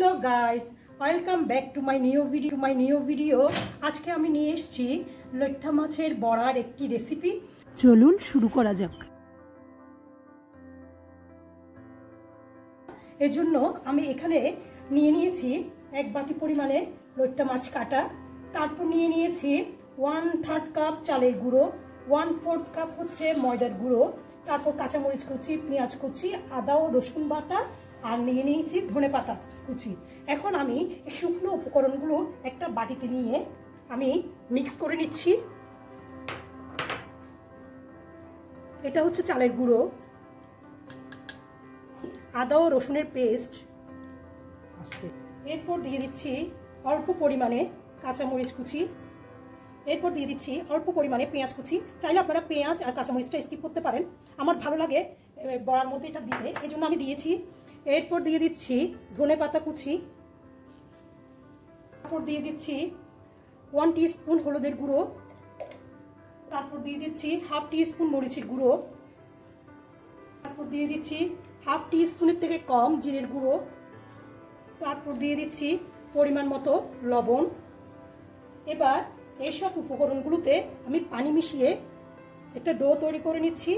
Hello guys, welcome back to my new video. আজকে আমি নিয়ে এসেছি লইট্টা মাছের বড়ার একটি রেসিপি। চলুন শুরু করা যাক। এর জন্য আমি এখানে নিয়ে নিয়েছি 1 বাটি পরিমাণে লইট্টা মাছ কাটা। তারপর নিয়ে নিয়েছি 1/3 কাপ চালের গুঁড়ো, 1/4 কাপ হচ্ছে ময়দার গুঁড়ো, তারপর কাঁচামরিচ কুচি, পেঁয়াজ কুচি, আদা ও রসুন বাটা, আর নিয়ে নিয়েছি ধনেপাতা কুচি। এখন আমি এই শুকনো উপকরণগুলো একটা বাটিতে নিয়ে আমি মিক্স করে নিচ্ছি। এটা হচ্ছে চালের গুঁড়ো, আদা ও রসুনের পেস্ট, এরপর দিয়ে দিচ্ছি অল্প পরিমাণে কাঁচামরিচ কুচি, এরপর দিয়ে দিচ্ছি অল্প পরিমাণে পেঁয়াজ কুচি। চাইলে আপনারা পেঁয়াজ আর কাঁচামরিচটা স্কিপ করতে পারেন, আমার ভালো লাগে বড়ার মধ্যে এটা দিতে, এই জন্য আমি দিয়েছি। এরপর দিয়ে দিচ্ছি ধনেপাতা কুচি, তারপর দিয়ে দিচ্ছি 1 টিস্পুন হলুদের গুঁড়ো, তারপর দিয়ে দিচ্ছি 1/2 টিস্পুন মরিচের গুঁড়ো, তারপর দিয়ে দিচ্ছি 1/2 টিস্পুনের থেকে কম জিরের গুঁড়ো, তারপর দিয়ে দিচ্ছি পরিমাণ মতো লবণ। এবার এইসব উপকরণগুলোতে আমি পানি মিশিয়ে একটা ডো তৈরি করে নিচ্ছি।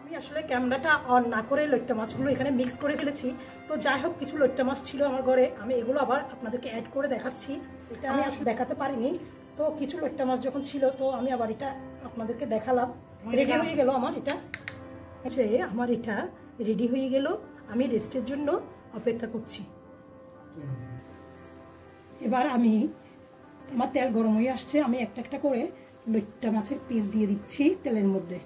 আমি আসলে ক্যামেরাটা অন না করে লইট্টা মাছগুলো এখানে মিক্স করে ফেলেছি। তো যাই হোক, কিছু লইট্টা মাছ ছিল আমার ঘরে, আমি এগুলো আবার আপনাদেরকে অ্যাড করে দেখাচ্ছি। এটা আমি আসলে দেখাতে পারিনি, তো কিছু লইট্টা মাছ যখন ছিল তো আমি আবার এটা আপনাদেরকে দেখালাম। রেডি হয়ে গেল আমার এটা, আচ্ছা আমার এটা রেডি হয়ে গেল, আমি রেস্টের জন্য অপেক্ষা করছি। এবার আমার তেল গরম হয়ে আসছে, আমি একটা একটা করে লইট্টা মাছের পিস দিয়ে দিচ্ছি তেলের মধ্যে।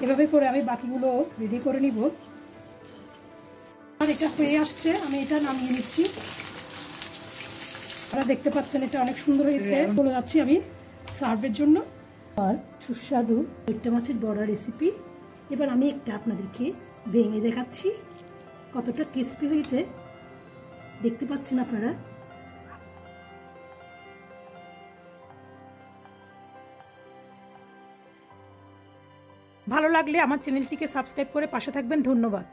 এভাবে করে আমি বাকিগুলো রেডি করে নিব। আর এটা হয়ে আসছে, আমি এটা নামিয়ে নিচ্ছি। আপনারা দেখতে পাচ্ছেন এটা অনেক সুন্দর হয়েছে। বলে যাচ্ছি আমি সার্ভের জন্য। আর সুস্বাদু লইট্টা মাছের বড়া রেসিপি। এবার আমি একটা আপনাদেরকে ভেঙে দেখাচ্ছি কতটা ক্রিস্পি হয়েছে, দেখতে পাচ্ছেন আপনারা। ভালো লাগলে আমার চ্যানেলটিকে সাবস্ক্রাইব করে পাশে থাকবেন। ধন্যবাদ।